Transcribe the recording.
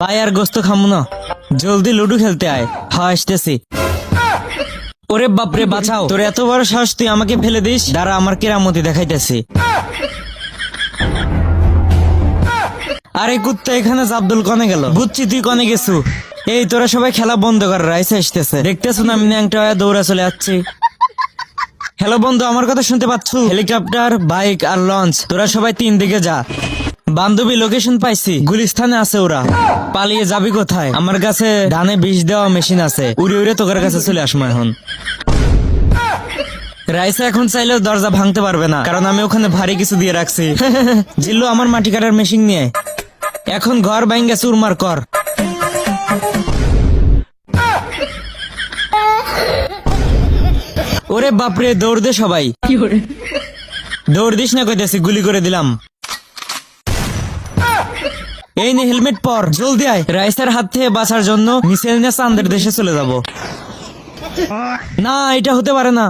পাই আর গোস্ত খামু না, জলদি লুডো খেলতে আয়। হ্যাঁ আসতেছি। ওরে বাপরে বাঁচাও, তোর এত বড় সাহস তুই আমাকে ফেলে দিস? দাঁড়া আমার কেরামতি দেখাইতেছি। আরে কুত্তা এখানে আব্দুল কনে গেল? বুঝছি তুই কনে গেছু। এই তোরা সবাই খেলা বন্ধ কর, রাইসা আসতেছে। দেখতেছো না আমি ন্যাংটা হয়ে দৌড়া চলে যাচ্ছি। হ্যালো বন্ধু, আমার কথা শুনতে পাচ্ছ? হেলিকপ্টার, বাইক আর লঞ্চ, তোরা সবাই 3 দিকে যা। বান্ধবী লোকেশন পাইছি, গুলিস্তানে আছে ওরা। পালিয়ে যাবি কোথায়? আমার কাছে ধানে বিষ দেওয়া মেশিন আছে, উড়ে উড়ে তোর কাছে চলে আসবো এখন। রাইসা এখন চাইলেও দরজা ভাঙতে পারবে না, কারণ আমি ওখানে ভারী কিছু দিয়ে রাখছি। জিল্লু আমার মাটি কাটার মেশিন নিয়ে এখন ঘর ভাঙ্গা চুরমার কর। ওরে বাপরে, দৌড় দে সবাই। দৌড় দিস না কইতেছি, গুলি করে দিলাম। এই নে হেলমেট পর, জলদি আয়। রাইসার হাত থেকে বাঁচার জন্য মিসেল নিয়ে চাঁদের দেশে চলে যাব। না এটা হতে পারে না।